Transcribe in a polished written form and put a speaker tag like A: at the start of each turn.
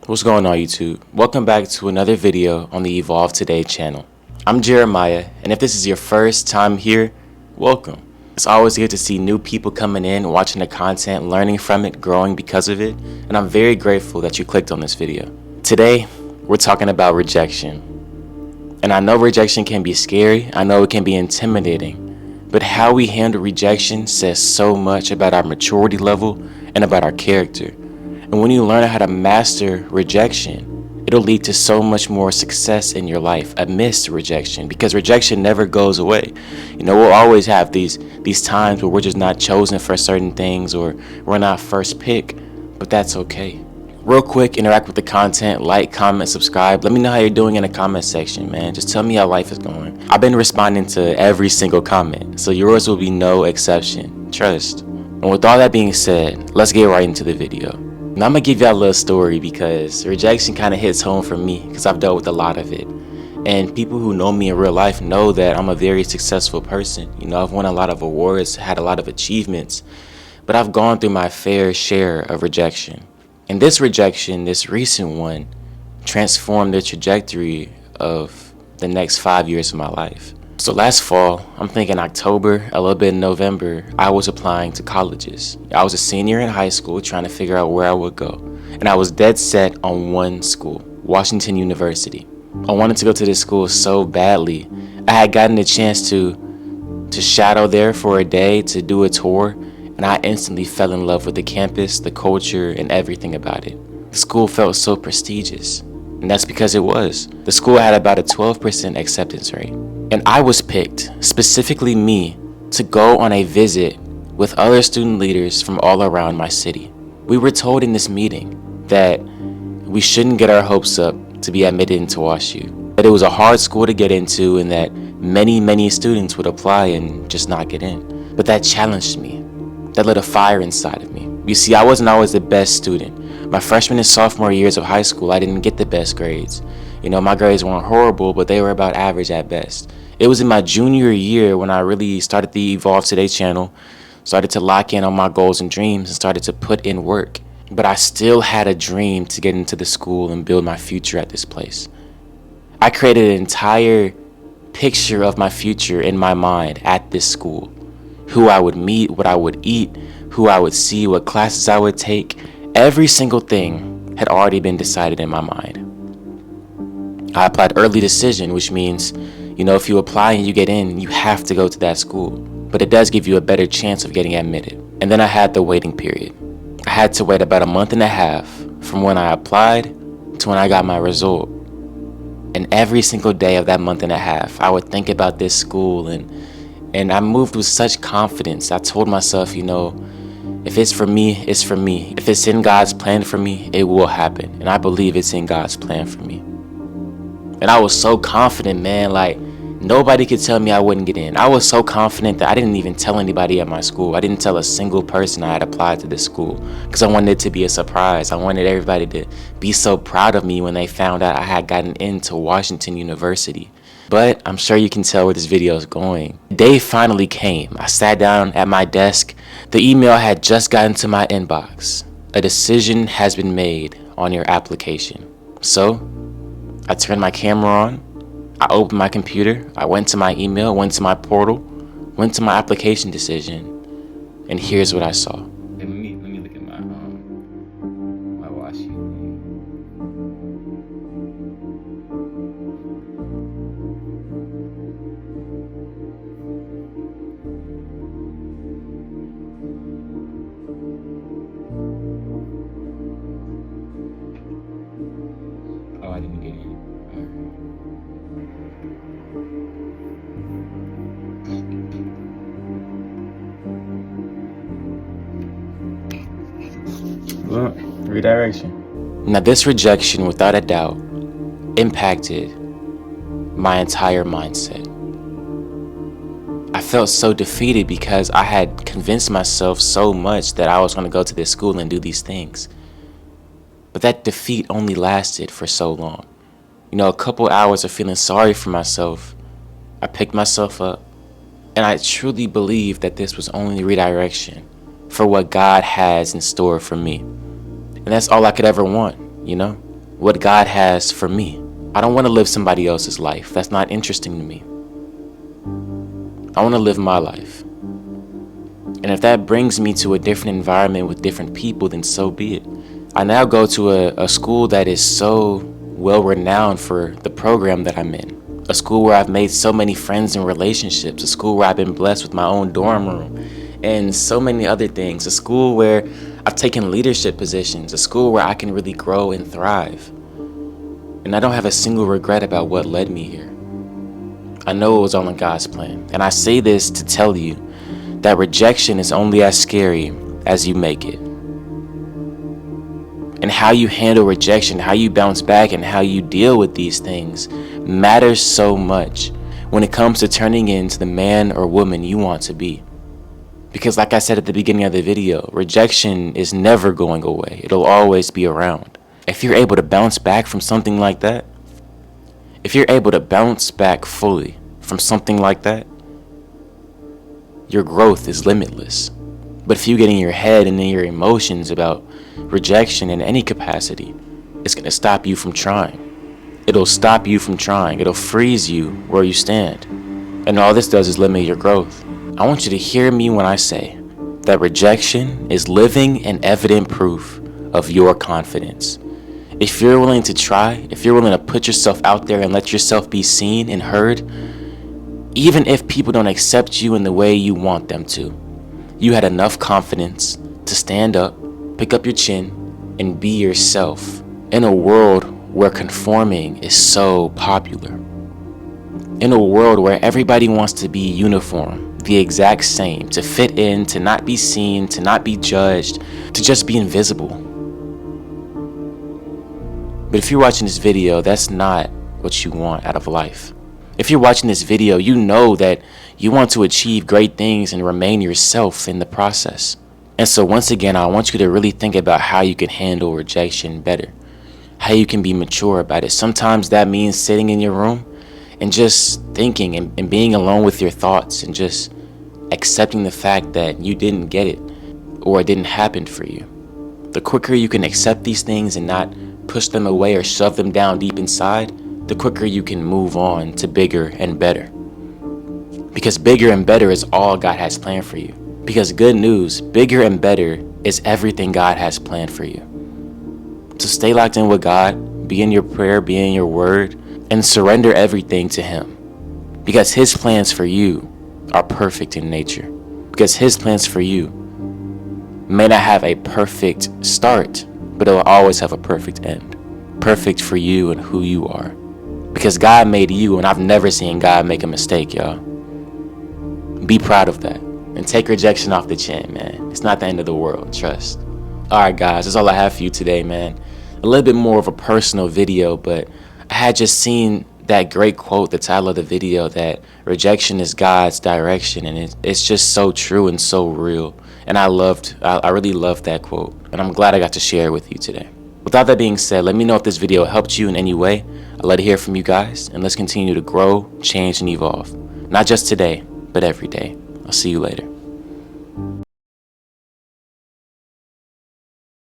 A: What's going on, YouTube? Welcome back to another video on the Evolve Today channel. I'm Jeremiah, and if this is your first time here, welcome. It's always good to see new people coming in, watching the content, learning from it, growing because of it, and I'm very grateful that you clicked on this video. Today, we're talking about rejection. And I know rejection can be scary, I know it can be intimidating, but how we handle rejection says so much about our maturity level and about our character. And when you learn how to master rejection, it'll lead to so much more success in your life amidst rejection, because rejection never goes away. We'll always have these times where we're just not chosen for certain things or we're not first pick, but that's okay. Real quick, interact with the content, like, comment, subscribe. Let me know how you're doing in the comment section, man. Just tell me how life is going. I've been responding to every single comment, so yours will be no exception. Trust. And with all that being said, let's get right into the video. Now I'm gonna give y'all a little story because rejection kind of hits home for me because I've dealt with a lot of it. And people who know me in real life know that I'm a very successful person. I've won a lot of awards, had a lot of achievements, but I've gone through my fair share of rejection. And this rejection, this recent one, transformed the trajectory of the next 5 years of my life. So last fall, I'm thinking October, a little bit in November, I was applying to colleges. I was a senior in high school trying to figure out where I would go. And I was dead set on one school, Washington University. I wanted to go to this school so badly. I had gotten a chance to shadow there for a day, to do a tour, and I instantly fell in love with the campus, the culture, and everything about it. The school felt so prestigious. And that's because it was. The school had about a 12% acceptance rate. And I was picked, specifically me, to go on a visit with other student leaders from all around my city. We were told in this meeting that we shouldn't get our hopes up to be admitted into WashU. That it was a hard school to get into and that many students would apply and just not get in. But that challenged me. That lit a fire inside of me. You see, I wasn't always the best student. My freshman and sophomore years of high school, I didn't get the best grades. My grades weren't horrible, but they were about average at best. It was in my junior year when I really started the Evolve Today channel, started to lock in on my goals and dreams, and started to put in work. But I still had a dream to get into the school and build my future at this place. I created an entire picture of my future in my mind at this school. Who I would meet, what I would eat, who I would see, what classes I would take. Every single thing had already been decided in my mind. I applied early decision, which means, if you apply and you get in, you have to go to that school. But it does give you a better chance of getting admitted. And then I had the waiting period. I had to wait about a month and a half from when I applied to when I got my result. And every single day of that month and a half, I would think about this school and I moved with such confidence. I told myself, if it's for me, it's for me. If it's in God's plan for me, it will happen. And I believe it's in God's plan for me. And I was so confident, man, like nobody could tell me I wouldn't get in. I was so confident that I didn't even tell anybody at my school. I didn't tell a single person I had applied to this school because I wanted it to be a surprise. I wanted everybody to be so proud of me when they found out I had gotten into Washington University. But I'm sure you can tell where this video is going. The day finally came. I sat down at my desk. The email had just gotten to my inbox. A decision has been made on your application. So I turned my camera on. I opened my computer. I went to my email, went to my portal, went to my application decision. And here's what I saw. Let me look at my WashU. Oh, I didn't get in. Well, redirection. Now this rejection, without a doubt, impacted my entire mindset. I felt so defeated because I had convinced myself so much that I was going to go to this school and do these things. But that defeat only lasted for so long. A couple hours of feeling sorry for myself, I picked myself up, and I truly believed that this was only redirection for what God has in store for me. And that's all I could ever want, what God has for me. I don't want to live somebody else's life. That's not interesting to me. I want to live my life. And if that brings me to a different environment with different people, then so be it. I now go to a school that is so well renowned for the program that I'm in. A school where I've made so many friends and relationships. A school where I've been blessed with my own dorm room and so many other things. A school where I've taken leadership positions. A school where I can really grow and thrive. And I don't have a single regret about what led me here. I know it was all in God's plan. And I say this to tell you that rejection is only as scary as you make it. And how you handle rejection, how you bounce back, and how you deal with these things matters so much when it comes to turning into the man or woman you want to be. Because like I said at the beginning of the video, rejection is never going away. It'll always be around. If you're able to bounce back from something like that, if you're able to bounce back fully from something like that, your growth is limitless. But if you get in your head and in your emotions about rejection in any capacity, it's going to stop you from trying. It'll stop you from trying. It'll freeze you where you stand. And all this does is limit your growth. I want you to hear me when I say that rejection is living and evident proof of your confidence. If you're willing to try, if you're willing to put yourself out there and let yourself be seen and heard, even if people don't accept you in the way you want them to, you had enough confidence to stand up, pick up your chin, and be yourself in a world where conforming is so popular. In a world where everybody wants to be uniform, the exact same, to fit in, to not be seen, to not be judged, to just be invisible. But if you're watching this video, that's not what you want out of life. If you're watching this video, you know that you want to achieve great things and remain yourself in the process. And so once again, I want you to really think about how you can handle rejection better, how you can be mature about it. Sometimes that means sitting in your room and just thinking and being alone with your thoughts and just accepting the fact that you didn't get it or it didn't happen for you. The quicker you can accept these things and not push them away or shove them down deep inside, the quicker you can move on to bigger and better. Because bigger and better is all God has planned for you. Because good news, bigger and better is everything God has planned for you. So stay locked in with God, be in your prayer, be in your word, and surrender everything to Him. Because His plans for you are perfect in nature. Because His plans for you may not have a perfect start, but it will always have a perfect end. Perfect for you and who you are. Because God made you, and I've never seen God make a mistake, y'all. Be proud of that. And take rejection off the chin, man. It's not the end of the world, trust. Alright guys, that's all I have for you today, man. A little bit more of a personal video, but I had just seen that great quote, the title of the video, that rejection is God's direction, and it's just so true and so real. And I really loved that quote, and I'm glad I got to share it with you today. Without that being said, let me know if this video helped you in any way. I'd love to hear from you guys, and let's continue to grow, change, and evolve. Not just today, but every day. I'll see you later.